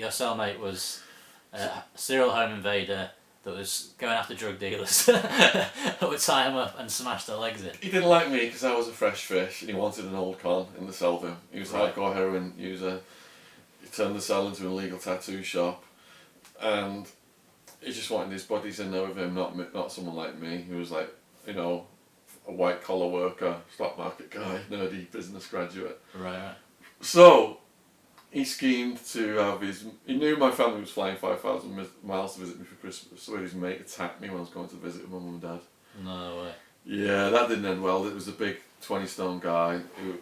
your cellmate was a serial home invader that was going after drug dealers that would tie him up and smash their legs in. He didn't like me because I was a fresh fish and he wanted an old con in the cell with him. He was a hardcore heroin user. He turned the cell into an illegal tattoo shop, and he just wanted his buddies in there with him, not someone like me who was like, you know, a white collar worker, stock market guy, nerdy business graduate. Right. So he schemed to have he knew my family was flying 5,000 miles to visit me for Christmas, so his mate attacked me when I was going to visit my mum and dad. No way. Yeah, that didn't end well. It was a big 20-stone guy who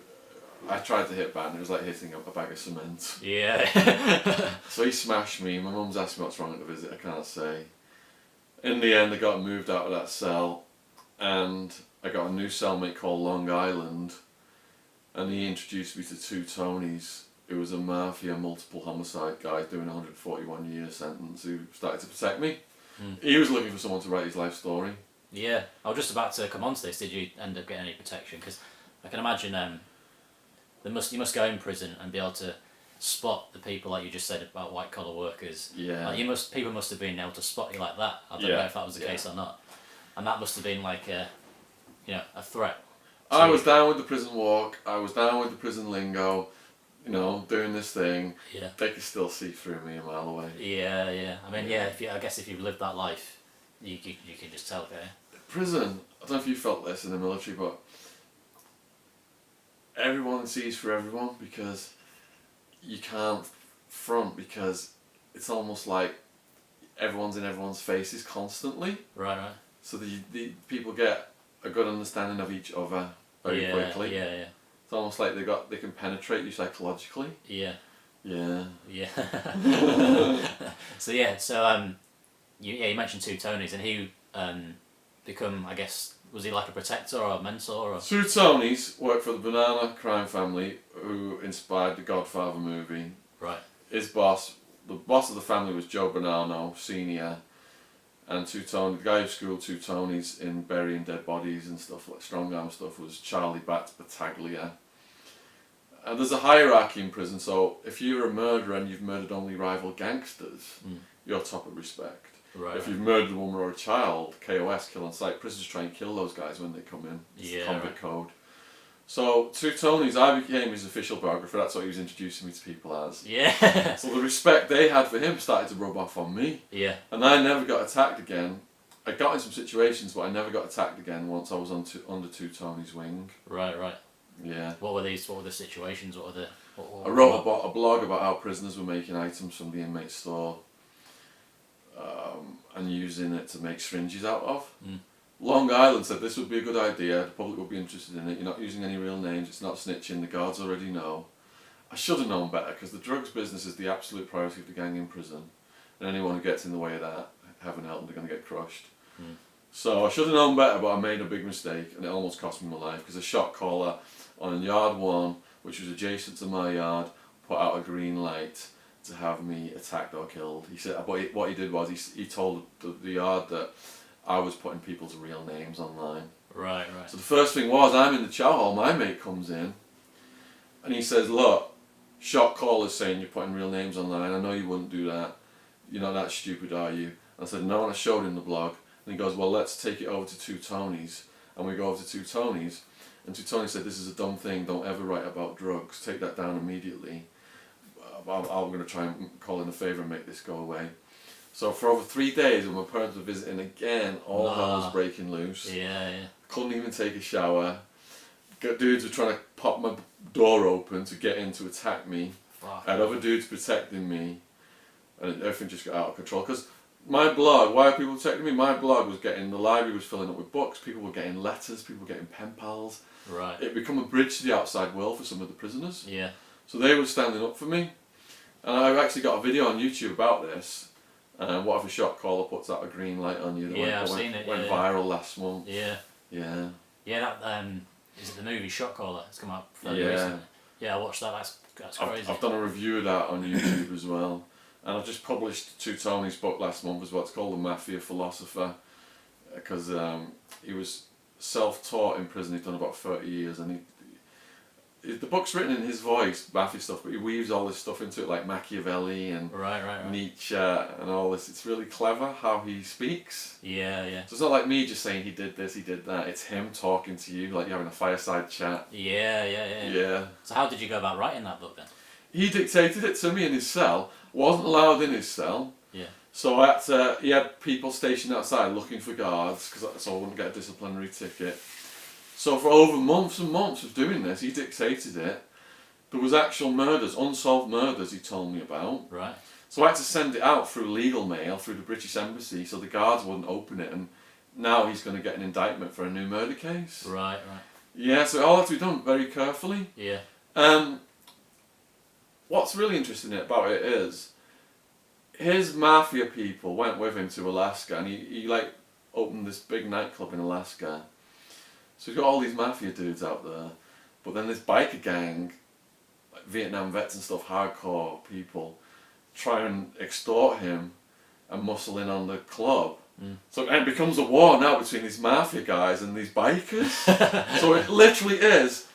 I tried to hit back, and it was like hitting a bag of cement. Yeah. So he smashed me. My mum's asked me what's wrong at the visit, I can't say. In the end, I got moved out of that cell, and I got a new cellmate called Long Island, and he introduced me to two Tonys. Who was a Mafia multiple homicide guy doing a 141-year sentence who started to protect me. He was looking for someone to write his life story. Yeah, I was just about to come on to this. Did you end up getting any protection? Because I can imagine you must go in prison and be able to spot the people like you just said about white collar workers. Yeah. Like people must have been able to spot you like that. I don't know if that was the case or not. And that must have been like a threat. I was down with the prison walk. I was down with the prison lingo. You know, doing this thing. Yeah. They could still see through me a mile away. Yeah. I mean, I guess if you've lived that life, you can just tell, okay? Prison. I don't know if you felt this in the military, but everyone sees through everyone because you can't front, because it's almost like everyone's in everyone's faces constantly. Right. So the people get a good understanding of each other very quickly. Yeah. It's almost like they can penetrate you psychologically. Yeah. Yeah. So you mentioned two Tonys, and he become, I guess, was he like a protector or a mentor? Or? Two Tonys worked for the Banana crime family who inspired the Godfather movie. Right. His boss, the boss of the family, was Joe Bonanno Senior, and the guy who schooled two Tonys in burying dead bodies and stuff like strong arm stuff was Charlie Battaglia. And there's a hierarchy in prison, so if you're a murderer and you've murdered only rival gangsters, you're top of respect. Right. If you've murdered a woman or a child, KOS, kill on sight, prisoners try and kill those guys when they come in. It's convict code. So, two Tonys, I became his official biographer, that's what he was introducing me to people as. Yeah. So the respect they had for him started to rub off on me. Yeah. And I never got attacked again. I got in some situations, but I never got attacked again once I was under two Tonys' wing. Right. Yeah. What were the situations? I wrote a blog about how prisoners were making items from the inmate store and using it to make syringes out of. Long Island said this would be a good idea, the public would be interested in it, you're not using any real names, it's not snitching, the guards already know. I should have known better, because the drugs business is the absolute priority of the gang in prison, and anyone who gets in the way of that, heaven help them, they're going to get crushed. So I should have known better, but I made a big mistake, and it almost cost me my life, because a shot caller on yard 1, which was adjacent to my yard, put out a green light to have me attacked or killed. He said, but what he did was he told the yard that I was putting people's real names online. Right. So the first thing was, I'm in the chow hall, my mate comes in, and he says, look, shot caller's saying you're putting real names online, I know you wouldn't do that, you're not that stupid, are you? And I said, no, and I showed him the blog, and he goes, well, let's take it over to two Tonys, and we go over to two Tonys, and two Tonys said, this is a dumb thing, don't ever write about drugs, take that down immediately. I'm going to try and call in a favour and make this go away. So for over 3 days, when my parents were visiting again, all hell was breaking loose. Yeah. Couldn't even take a shower. Dudes were trying to pop my door open to get in to attack me. Fuck. I had other dudes protecting me, and everything just got out of control. Because my blog, why are people protecting me? My blog was the library was filling up with books, people were getting letters, people were getting pen pals. Right. It became a bridge to the outside world for some of the prisoners. Yeah. So they were standing up for me. And I've actually got a video on YouTube about this. What if a shot caller puts out a green light on you? I've seen it. Went viral last month. Yeah. Yeah. Yeah, that is it the movie Shot Caller? It's come out fairly recently. Yeah, I watched that. That's crazy. I've done a review of that on YouTube as well, and I've just published two Tony's book last month as well. It's called The Mafia Philosopher, because he was self-taught in prison. He'd done about 30 years, and the book's written in his voice, Mafia stuff, but he weaves all this stuff into it, like Machiavelli and Right. Nietzsche and all this. It's really clever how he speaks. Yeah. So it's not like me just saying he did this, he did that. It's him talking to you, like you're having a fireside chat. Yeah. So how did you go about writing that book then? He dictated it to me in his cell. Wasn't allowed in his cell. Yeah. So he had people stationed outside looking for guards, so I wouldn't get a disciplinary ticket. So for over months and months of doing this, he dictated it. There was actual murders, unsolved murders he told me about. Right. So I had to send it out through legal mail, through the British Embassy, so the guards wouldn't open it, and now he's going to get an indictment for a new murder case. Right. Yeah, so it all had to be done very carefully. Yeah. What's really interesting about it is, his mafia people went with him to Alaska, and he like opened this big nightclub in Alaska. So he's got all these mafia dudes out there, but then this biker gang, like Vietnam vets and stuff, hardcore people, try and extort him and muscle in on the club. So and it becomes a war now between these mafia guys and these bikers. So it literally is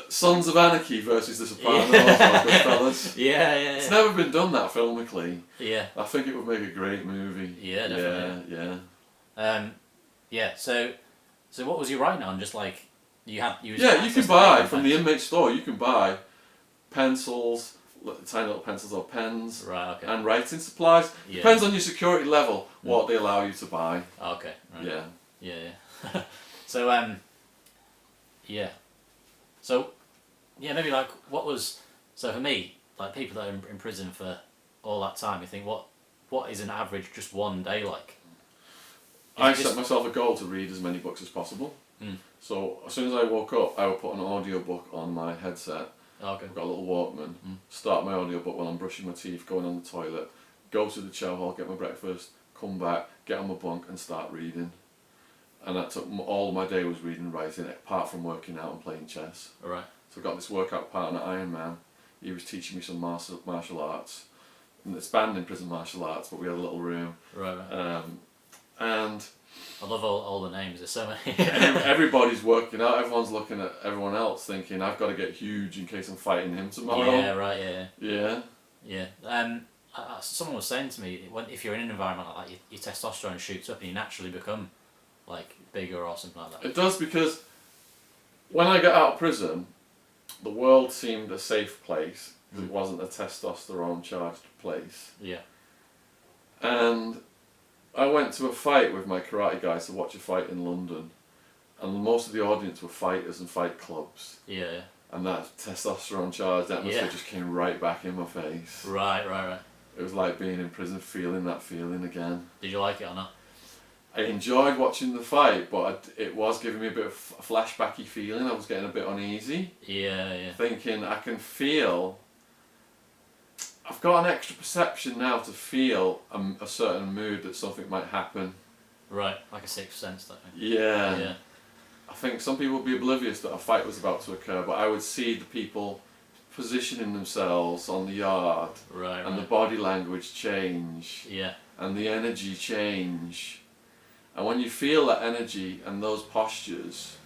Sons of Anarchy versus the Sopranos or Goodfellas. Yeah. It's never been done that filmically. Yeah. I think it would make a great movie. Yeah, definitely. Yeah. So what was you writing on? Just like you You can buy from the inmate store. You can buy pencils, tiny little pencils or pens, Right. Okay. and writing supplies. Yeah. Depends on your security level what they allow you to buy. Okay. Right. Yeah. So So maybe like what was so for me like people that are in prison for all that time. You think what is an average just one day like? I set myself a goal to read as many books as possible. So as soon as I woke up, I would put an audiobook on my headset. Okay. I've got a little Walkman. Start my audiobook while I'm brushing my teeth, going on the toilet, go to the chow hall, get my breakfast, come back, get on my bunk and start reading. And that took all my day was reading and writing, apart from working out and playing chess. Alright. So I got this workout partner, Iron Man. He was teaching me some martial arts. And it's banned in prison martial arts, but we had a little room. Right. And I love all the names. There's so many. everybody's working out. Everyone's looking at everyone else, thinking I've got to get huge in case I'm fighting him tomorrow. Yeah. Right. Yeah. Someone was saying to me if you're in an environment like that, your testosterone shoots up and you naturally become like bigger or something like that. It does, because when I got out of prison, the world seemed a safe place because it wasn't a testosterone charged place. Yeah. And I went to a fight with my karate guys to watch a fight in London, and most of the audience were fighters and fight clubs. Yeah. And that testosterone charged atmosphere just came right back in my face. Right. It was like being in prison, feeling that feeling again. Did you like it or not? I enjoyed watching the fight, but it was giving me a bit of a flashbacky feeling. I was getting a bit uneasy. Yeah. Thinking I can feel. I've got an extra perception now to feel a certain mood that something might happen. Right, like a sixth sense, that thing. Yeah. I think some people would be oblivious that a fight was about to occur, but I would see the people positioning themselves on the yard. Right. And the body language change. Yeah. And the energy change. And when you feel that energy and those postures,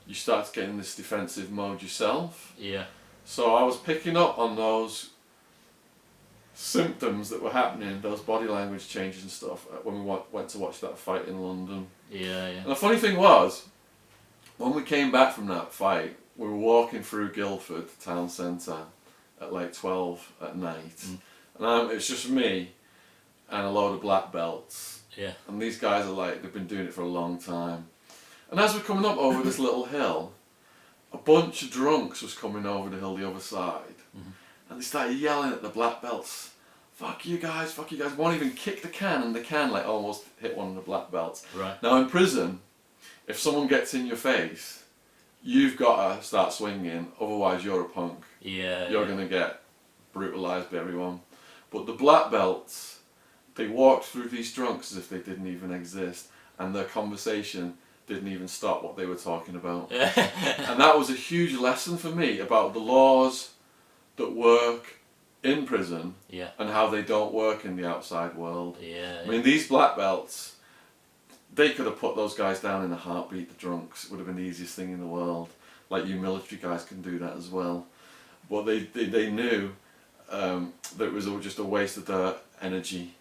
you start to get in this defensive mode yourself. Yeah. So I was picking up on those symptoms that were happening, those body language changes and stuff, when we went to watch that fight in London. Yeah. And the funny thing was, when we came back from that fight, we were walking through Guildford town centre at like 12 at night. And it's just me and a load of black belts. Yeah. And these guys are like, they've been doing it for a long time. And as we're coming up over this little hill, a bunch of drunks was coming over the hill the other side. And they started yelling at the black belts, fuck you guys, one even kicked the can, and the can like almost hit one of the black belts. Right. Now in prison, if someone gets in your face, you've got to start swinging, otherwise you're a punk. Yeah. You're going to get brutalised by everyone. But the black belts, they walked through these drunks as if they didn't even exist, and their conversation didn't even stop what they were talking about. And that was a huge lesson for me about the laws that work in prison and how they don't work in the outside world. Yeah. I mean, these black belts, they could have put those guys down in a heartbeat, the drunks. It would have been the easiest thing in the world. like you military guys can do that as well. But they knew that it was just a waste of their energy.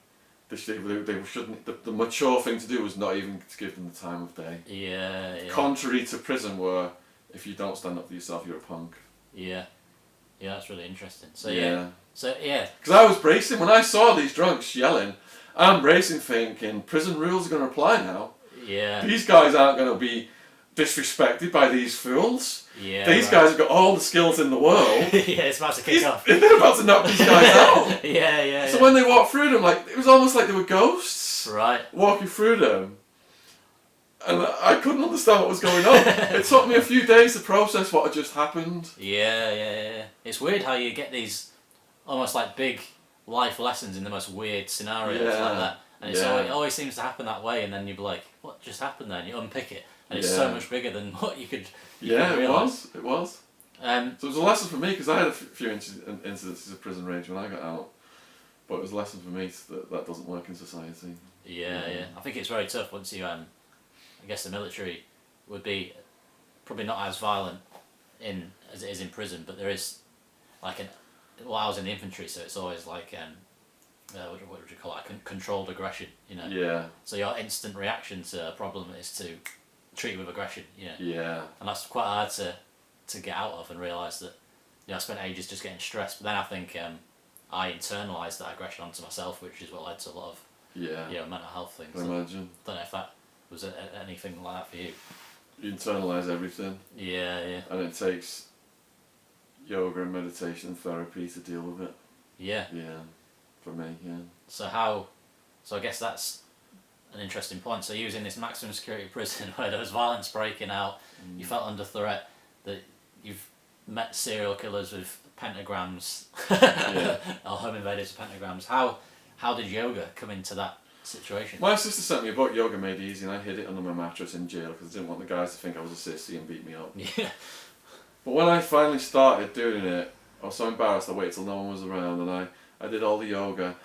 They shouldn't. The mature thing to do was not even to give them the time of day. Yeah. Contrary to prison, where if you don't stand up for yourself, you're a punk. Yeah, that's really interesting. So yeah. Because I was bracing when I saw these drunks yelling. I'm bracing, thinking prison rules are going to apply now. Yeah. These guys aren't going to be disrespected by these fools. Yeah. These guys have got all the skills in the world. Yeah, it's about to kick off. They're about to knock these guys out. Yeah. So when they walked through them, like it was almost like they were ghosts. Right. Walking through them. And I couldn't understand what was going on. It took me a few days to process what had just happened. Yeah. It's weird how you get these almost like big life lessons in the most weird scenarios like that. And it always seems to happen that way, and then you'd be like, what just happened there? And you unpick it, and it's so much bigger than what you could realise. It was. So it was a lesson for me, because I had a few incidences of prison rage when I got out. But it was a lesson for me that doesn't work in society. Yeah. I think it's very tough once you, I guess the military would be probably not as violent as it is in prison, but there is like I was in the infantry, so it's always like, what would you call it? Controlled aggression, you know. Yeah. So your instant reaction to a problem is to treat it with aggression, you know. Yeah. And that's quite hard to get out of and realise that, I spent ages just getting stressed. But then I think I internalised that aggression onto myself, which is what led to a lot of mental health things. I imagine. I don't know if that was anything like that for you. You internalise everything. Yeah. And it takes yoga and meditation and therapy to deal with it. Yeah. Yeah. For me, yeah. So I guess that's an interesting point. So you was in this maximum security prison where there was violence breaking out, you felt under threat, that you've met serial killers with pentagrams, or home invaders with pentagrams. How did yoga come into that situation? My sister sent me a book, Yoga Made Easy, and I hid it under my mattress in jail because I didn't want the guys to think I was a sissy and beat me up. Yeah. But when I finally started doing it, I was so embarrassed I waited till no one was around, and I did all the yoga,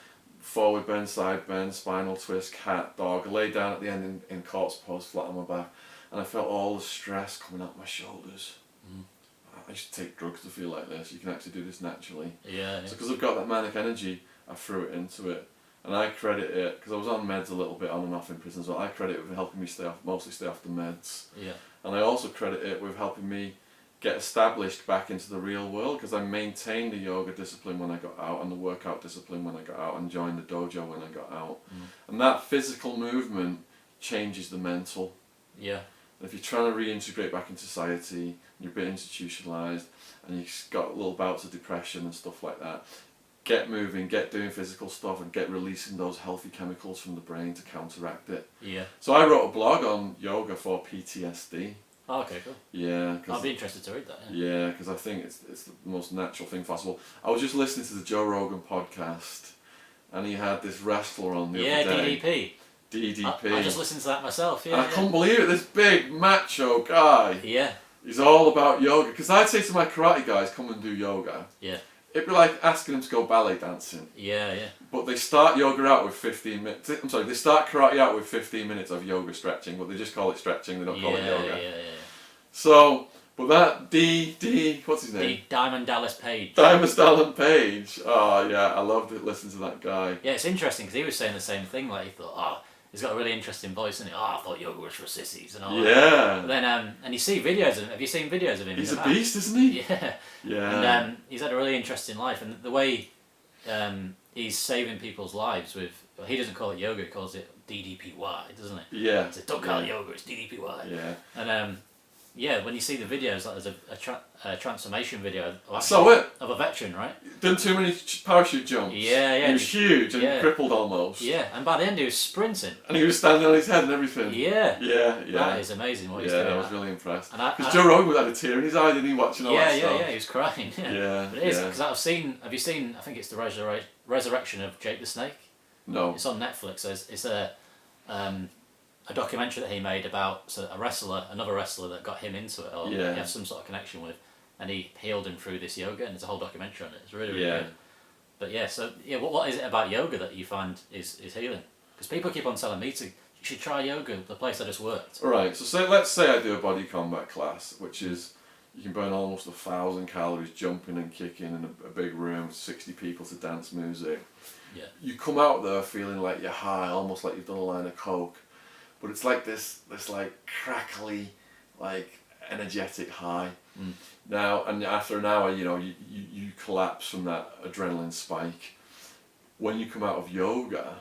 forward bend, side bend, spinal twist, cat, dog, lay down at the end in corpse pose, flat on my back, and I felt all the stress coming up my shoulders. I used to take drugs to feel like this. You can actually do this naturally. Yeah. So because I've got that manic energy, I threw it into it. And I credit it, because I was on meds a little bit on and off in prison, so I credit it with helping me mostly stay off the meds. Yeah. And I also credit it with helping me get established back into the real world, because I maintained the yoga discipline when I got out and the workout discipline when I got out and joined the dojo when I got out. And that physical movement changes the mental. Yeah. And if you're trying to reintegrate back into society, you're a bit institutionalised, and you've got little bouts of depression and stuff like that, get moving, get doing physical stuff, and get releasing those healthy chemicals from the brain to counteract it. Yeah. So I wrote a blog on yoga for PTSD. Oh, okay, cool. Yeah. I'd be interested to read that. Yeah, because I think it's the most natural thing possible. I was just listening to the Joe Rogan podcast, and he had this wrestler on the other day. DDP. I just listened to that myself, And I couldn't believe it, this big macho guy. Yeah. He's all about yoga. Because I'd say to my karate guys, come and do yoga. Yeah. It'd be like asking them to go ballet dancing. Yeah. But they start yoga out with 15 minutes. They start karate out with 15 minutes of yoga stretching, but they just call it stretching, they don't call it yoga. Yeah. So, but that what's his name? Diamond Dallas Page. Diamond Dallas Page. Oh yeah, I loved it, listening to that guy. Yeah, it's interesting because he was saying the same thing, like he thought, he's got a really interesting voice, and I thought yoga was for sissies and all that. Yeah. But then, and you see videos of him. Have you seen videos of him? He's a beast, isn't he? Yeah. Yeah. And he's had a really interesting life, and the way he's saving people's lives with, well, he doesn't call it yoga, he calls it DDPY, doesn't he? Yeah. So don't call it yoga, it's DDPY. Yeah. And when you see the videos, like there's a transformation video of a veteran, right? Done too many parachute jumps. Yeah. He was huge and crippled almost. Yeah, and by the end he was sprinting. And he was standing on his head and everything. Yeah. Yeah. That is amazing what he's doing. Yeah, I was really impressed. Because Joe Rogan had a tear in his eye, didn't he, watching all that stuff? Yeah, he was crying. Yeah. But it is, because have you seen, I think it's the Resurrection of Jake the Snake? No. It's on Netflix. It's a documentary that he made about another wrestler that got him into it, or he had some sort of connection with, and he healed him through this yoga, and there's a whole documentary on it. It's really, really good. But what is it about yoga that you find is healing? Because people keep on telling me you should try yoga, the place I just worked. Alright, so let's say I do a body combat class, which is you can burn almost 1,000 calories jumping and kicking in a big room, 60 people to dance music. Yeah. You come out there feeling like you're high, almost like you've done a line of coke, but it's like this like crackly, like energetic high. Now, and after an hour, you collapse from that adrenaline spike. When you come out of yoga,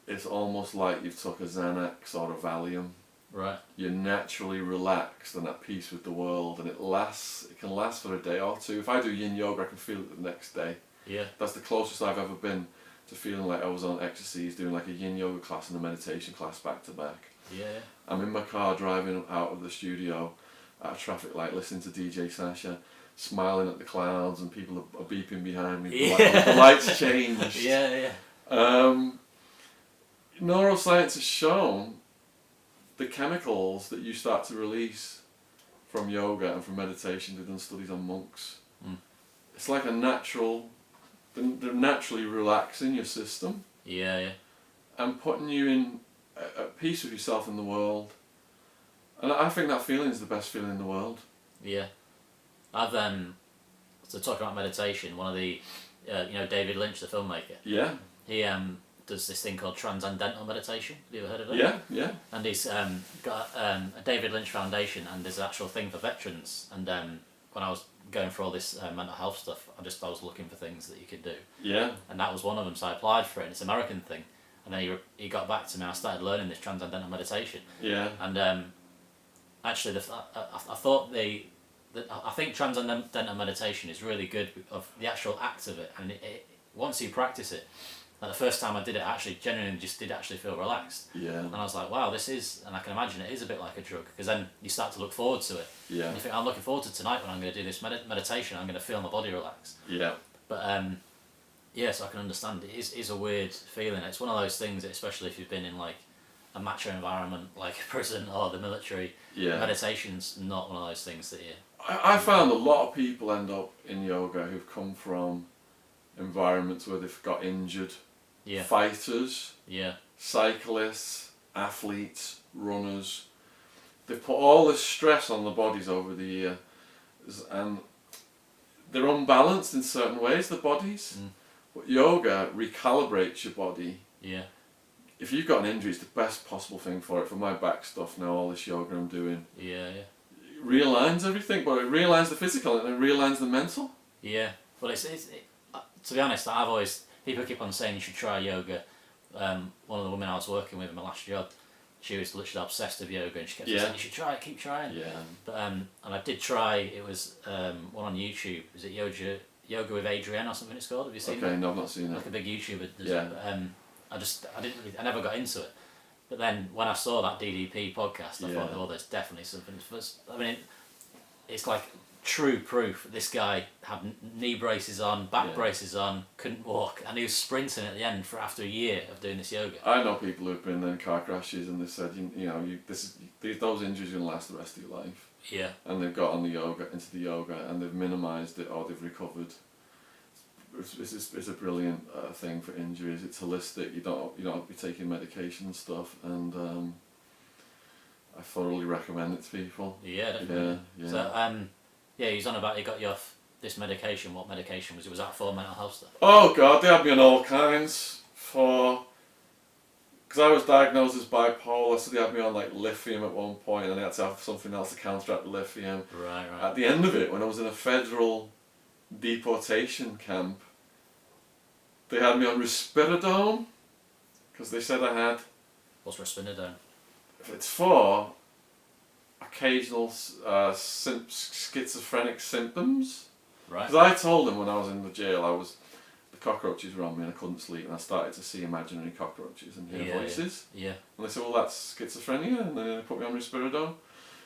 it's almost like you've took a Xanax or a Valium. Right. You're naturally relaxed and at peace with the world, and it can last for a day or two. If I do yin yoga, I can feel it the next day. Yeah. That's the closest I've ever been to feeling like I was on ecstasy, doing like a yin yoga class and a meditation class back to back. Yeah. I'm in my car driving out of the studio at a traffic light, listening to DJ Sasha, smiling at the clouds, and people are beeping behind me. The lights changed. Yeah, yeah. Neuroscience has shown the chemicals that you start to release from yoga and from meditation. They've done studies on monks. It's like a natural, they're naturally relaxing your system. Yeah, yeah. And putting you in at peace with yourself and the world. And I think that feeling is the best feeling in the world. Yeah. I've so talking about meditation, one of the David Lynch, the filmmaker. Yeah. He does this thing called transcendental meditation. Have you ever heard of it? Yeah, yeah. And he's got a David Lynch Foundation, and there's an actual thing for veterans. And when I was going for all this mental health stuff, I was looking for things that you could do. Yeah. And that was one of them, so I applied for it, and it's an American thing. And then he got back to me, and I started learning this transcendental meditation. Yeah. And actually, I thought I think transcendental meditation is really good of the actual act of it, and once you practice it, like the first time I did it, I actually genuinely just did actually feel relaxed. Yeah. And I was like, wow, and I can imagine it is a bit like a drug, because then you start to look forward to it. Yeah. And you think, I'm looking forward to tonight when I'm going to do this meditation, I'm going to feel my body relax. Yeah. But so I can understand it is a weird feeling. It's one of those things, especially if you've been in like a macho environment like a prison or the military. Yeah. Meditation's not one of those things that you... I found a lot of people end up in yoga who've come from environments where they've got injured. Yeah. Fighters. Yeah. Cyclists, athletes, runners. They've put all this stress on the bodies over the years, and they're unbalanced in certain ways, the bodies. But yoga recalibrates your body. Yeah. If you've got an injury, it's the best possible thing for it. For my back stuff now, all this yoga I'm doing. Yeah, yeah. It realigns everything, but it realigns the physical and it realigns the mental. Yeah. Well, it's to be honest, people keep on saying you should try yoga. One of the women I was working with in my last job, she was literally obsessed with yoga, and she kept saying, you should try it, keep trying. Yeah. But and I did try. It was one on YouTube. Is it Yoga with Adrienne or something? It's called. Have you seen it? Okay, no, I've not seen it. Like a big YouTuber. Yeah. I never got into it. But then when I saw that DDP podcast, I thought, oh, there's definitely something. I mean, it's like true proof. This guy had knee braces on, back braces on, couldn't walk, and he was sprinting at the end after a year of doing this yoga. I know people who've been in car crashes and they said, those injuries are going to last the rest of your life. Yeah. And they've got into the yoga, and they've minimised it or they've recovered. It's a brilliant thing for injuries. It's holistic. You don't have to be taking medication and stuff, and I thoroughly recommend it to people. Yeah, definitely. Yeah. So he's on about he got you off this medication. What medication was it? Was that for mental health stuff? Oh God, they had me on all kinds because I was diagnosed as bipolar, so they had me on like lithium at one point, and I had to have something else to counteract the lithium. Right. At the end of it, when I was in a federal deportation camp, they had me on risperidone because they said I had. What's risperidone? It's for occasional schizophrenic symptoms. Right. Because I told them when I was in the jail, the cockroaches were on me and I couldn't sleep, and I started to see imaginary cockroaches and hear voices. Yeah. And they said, well, that's schizophrenia, and then they put me on risperidone.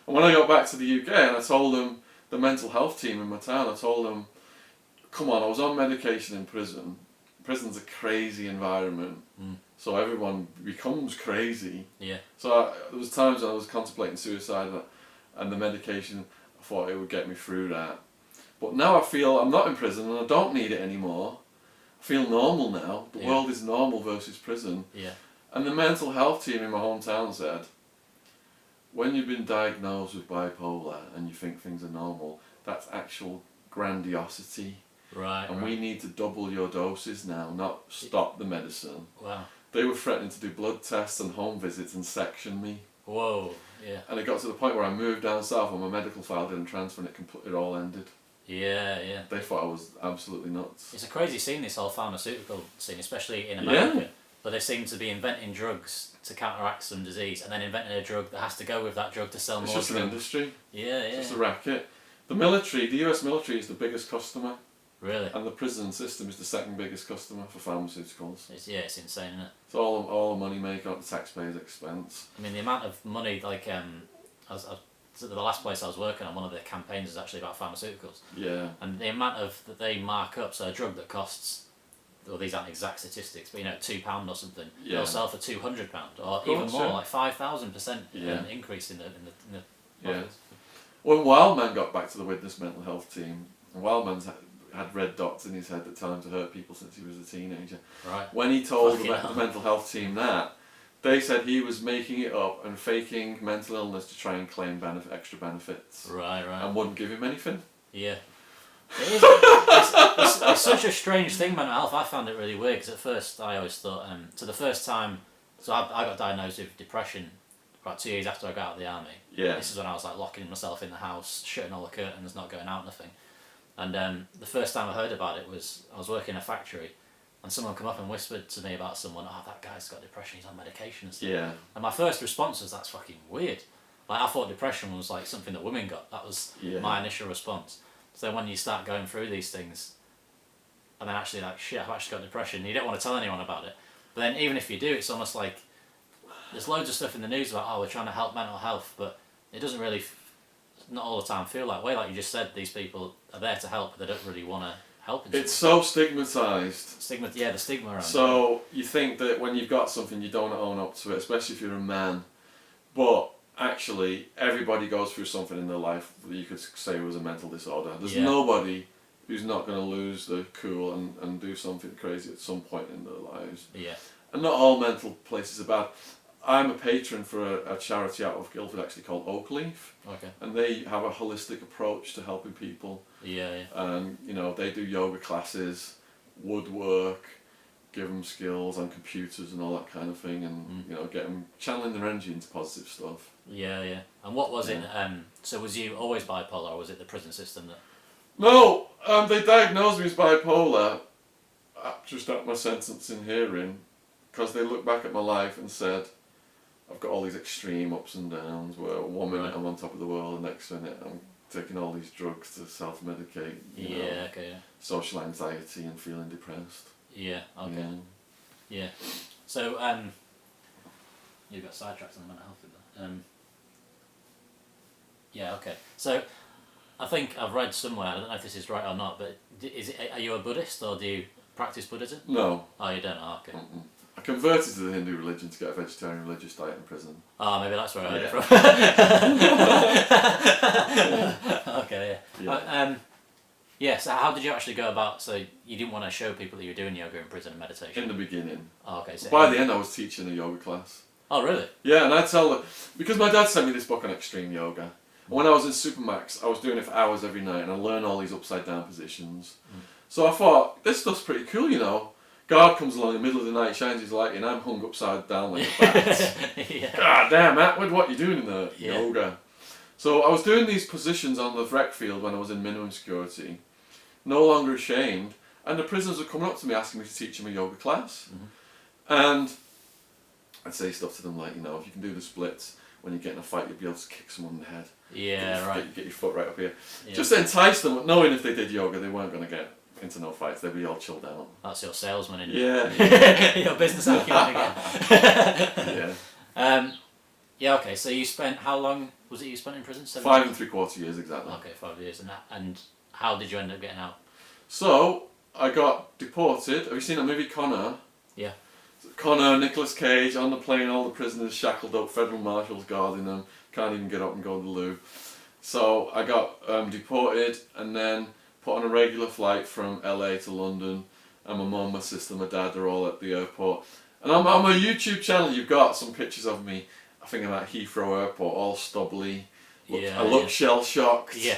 And when I got back to the UK and I told them, the mental health team in my town, I told them, come on, I was on medication in prison. Prison's a crazy environment, so everyone becomes crazy. Yeah. So there was times when I was contemplating suicide, and the medication, I thought it would get me through that. But now I feel I'm not in prison and I don't need it anymore. I feel normal now. The world is normal versus prison. Yeah. And the mental health team in my hometown said, when you've been diagnosed with bipolar and you think things are normal, that's actual grandiosity. Right. And we need to double your doses now, not stop the medicine. Wow. They were threatening to do blood tests and home visits and section me. Whoa. Yeah. And it got to the point where I moved down south and my medical file didn't transfer and it all ended. Yeah, yeah. They thought I was absolutely nuts. It's a crazy scene, this whole pharmaceutical scene, especially in America. Yeah. But they seem to be inventing drugs to counteract some disease, and then inventing a drug that has to go with that drug to sell more. It's just drugs. an industry. Yeah, It's yeah. just a racket. The military, the US military is the biggest customer. Really? And the prison system is the second biggest customer for pharmaceuticals. It's insane, isn't it? It's all the money maker at the taxpayer's expense. I mean, the amount of money, like, so the last place I was working on, one of the campaigns is actually about pharmaceuticals. Yeah. And the amount of that they mark up, so a drug that costs, well, these aren't exact statistics, but £2 or something, Yeah. they'll sell for £200 or Of even course, more, yeah. like 5,000% Yeah. increase in the Yeah. profits. When Wildman got back to the Witness mental health team, and Wildman's had red dots in his head at times to hurt people since he was a teenager. Right. When he told Fucking hell. the mental health team that, they said he was making it up and faking mental illness to try and claim extra benefits. Right. And wouldn't give him anything. Yeah. It is. It's such a strange thing, mental health. I found it really weird because at first I always thought, so the first time, so I got diagnosed with depression about 2 years after I got out of the army. Yeah. This is when I was like locking myself in the house, shutting all the curtains, not going out, nothing. And the first time I heard about it was I was working in a factory, and someone come up and whispered to me about someone, oh, that guy's got depression, he's on medication and stuff. Yeah. And my first response was, that's fucking weird. Like, I thought depression was like something that women got. That was my initial response. So when you start going through these things, and then actually like, shit, I've actually got depression, you don't want to tell anyone about it. But then even if you do, it's almost like, there's loads of stuff in the news about, oh, we're trying to help mental health, but it doesn't really, not all the time feel that way. Like you just said, these people are there to help, but they don't really want to help. It's so stigmatised. The stigma around it. So you think that when you've got something, you don't want to own up to it, especially if you're a man. But actually, everybody goes through something in their life that you could say was a mental disorder. There's nobody who's not going to lose their cool and do something crazy at some point in their lives. Yeah. And not all mental places are bad. I'm a patron for a charity out of Guildford actually called Oakleaf. Okay. And they have a holistic approach to helping people. Yeah. And, they do yoga classes, woodwork, give them skills on computers and all that kind of thing, and, get them channeling their energy into positive stuff. Yeah. And what was it, so was you always bipolar, or was it the prison system that... No, they diagnosed me as bipolar just at my sentencing hearing, because they looked back at my life and said, I've got all these extreme ups and downs where 1 minute I'm on top of the world, the next minute I'm taking all these drugs to self-medicate, social anxiety and feeling depressed. Yeah, okay. Yeah. So, you got sidetracked on the mental health with that. Yeah, okay. So, I think I've read somewhere, I don't know if this is right or not, but are you a Buddhist or do you practice Buddhism? No. Oh, you don't? Oh, okay. Mm-mm. I converted to the Hindu religion to get a vegetarian religious diet in prison. Oh, maybe that's where I heard it from. Okay, yeah. So how did you actually go about, so you didn't want to show people that you were doing yoga in prison and meditation? In the beginning. Oh, okay. So by the end I was teaching a yoga class. Oh, really? Yeah, and I tell them, because my dad sent me this book on extreme yoga, and when I was in Supermax I was doing it for hours every night and I learned all these upside down positions. So I thought, this stuff's pretty cool, God comes along in the middle of the night, shines his light and I'm hung upside down like a bat. God damn, Attwood, what are you doing in the yoga? So I was doing these positions on the rec field when I was in minimum security, no longer ashamed, and the prisoners were coming up to me asking me to teach them a yoga class. And I'd say stuff to them like, if you can do the splits, when you get in a fight you'll be able to kick someone in the head. Yeah, right. Get your foot right up here. Yeah. Just entice them, knowing if they did yoga they weren't going to get into no fights, they'd be all chilled out. That's your salesman, isn't it? Yeah. Your business acumen again. Yeah. Okay, so you spent, how long was it you spent in prison? 5 3/4 years exactly. Okay, 5 years. And how did you end up getting out? So, I got deported. Have you seen that movie Connor? Yeah. Connor, Nicolas Cage, on the plane, all the prisoners shackled up, federal marshals guarding them, can't even get up and go to the loo. So I got deported and then put on a regular flight from LA to London, and my mum, my sister, my dad are all at the airport. And on my YouTube channel you've got some pictures of me. I think I'm at Heathrow Airport, all stubbly. Yeah. I look shell shocked. Yeah.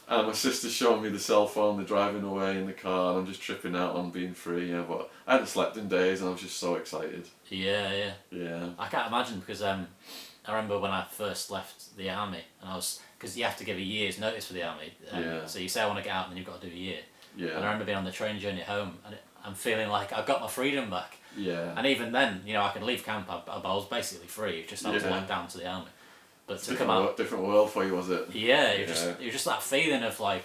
And my sister's showing me the cell phone. They're driving away in the car, and I'm just tripping out on being free. Yeah, but I hadn't slept in days, and I was just so excited. Yeah. Yeah. I can't imagine because I remember when I first left the army, and because you have to give a year's notice for the army. Yeah. So you say I want to get out, and then you've got to do a year. Yeah. And I remember being on the train journey home, and I'm feeling like I've got my freedom back. Yeah. And even then, I could leave camp. I was basically free. Just I was let down to the army. But to come out, different world for you, was it? yeah, it was just that feeling of like,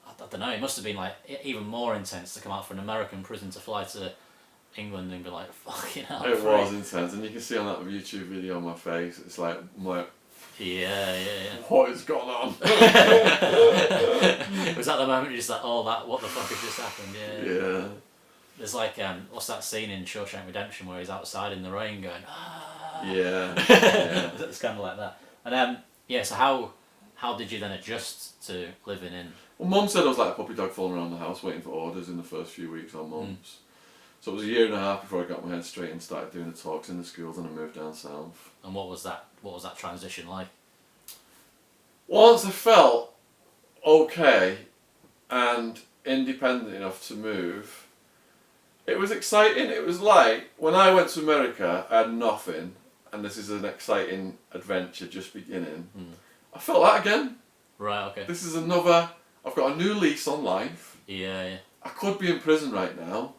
I don't know. It must have been like even more intense to come out from an American prison to fly to England and be like, fucking hell. It was intense, and you can see on that YouTube video on my face. It's like I'm like, yeah. what is going on? Was that the moment you're just like, oh, what the fuck has just happened? Yeah. Yeah. There's like, what's that scene in Shawshank Redemption where he's outside in the rain going, ah. Yeah. It's kind of like that. And so how did you then adjust to living in? Well, Mum said I was like a puppy dog falling around the house waiting for orders in the first few weeks or months. So it was a year and a half before I got my head straight and started doing the talks in the schools, and I moved down south. And what was that transition like? Once I felt okay and independent enough to move, it was exciting. It was like when I went to America, I had nothing, and this is an exciting adventure just beginning. I felt that again. Right, okay. This is I've got a new lease on life. Yeah. I could be in prison right now.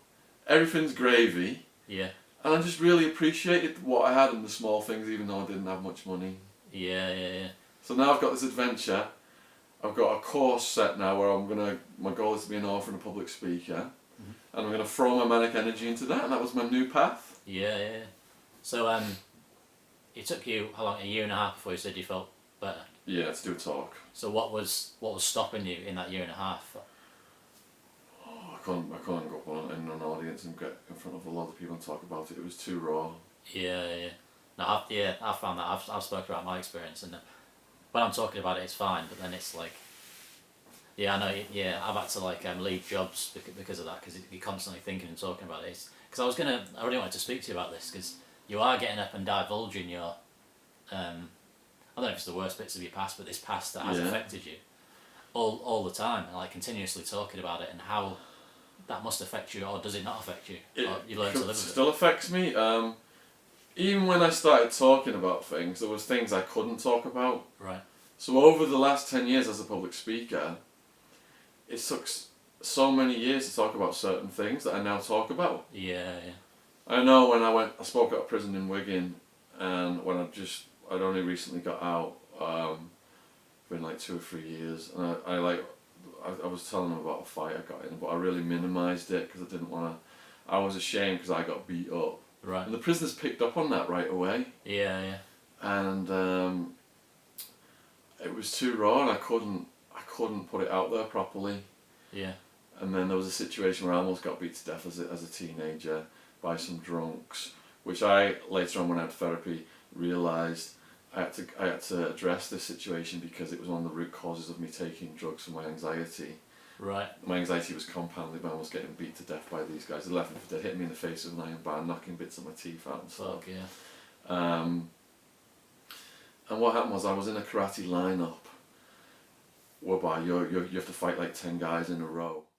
Everything's gravy. Yeah. And I just really appreciated what I had and the small things, even though I didn't have much money. Yeah. So now I've got this adventure. I've got a course set now where my goal is to be an author and a public speaker. And I'm going to throw my manic energy into that, and that was my new path. Yeah. So it took you how long? A year and a half before you said you felt better. Yeah, to do a talk. So what was stopping you in that year and a half? I couldn't go up in an audience and get in front of a lot of people and talk about it. It was too raw. Yeah. No, I've found that. I've spoken about my experience, and when I'm talking about it, it's fine. But then it's like, I know. Yeah, I've had to leave jobs because of that, because you're constantly thinking and talking about it. Because I really wanted to speak to you about this, because you are getting up and divulging your, I don't know if it's the worst bits of your past, but this past that has affected you all the time, and continuously talking about it and how that must affect you, or does it not affect you? Or you learn to live with it. Still affects me. Even when I started talking about things, there was things I couldn't talk about. Right. So over the last 10 years as a public speaker, it took so many years to talk about certain things that I now talk about. Yeah. I know when I spoke at a prison in Wigan, and when I'd only recently got out, been 2 or 3 years, and I was telling them about a fight I got in, but I really minimised it because I didn't want to. I was ashamed because I got beat up. Right. And the prisoners picked up on that right away. Yeah. And it was too raw, and I couldn't put it out there properly. Yeah. And then there was a situation where I almost got beat to death as a teenager by some drunks, which I later on when I had therapy realised I had to address this situation because it was one of the root causes of me taking drugs for my anxiety. Right. My anxiety was compounded by almost getting beat to death by these guys. They hit me in the face with an iron bar, knocking bits of my teeth out and stuff. Fuck yeah. And what happened was I was in a karate lineup whereby you have to fight 10 guys in a row.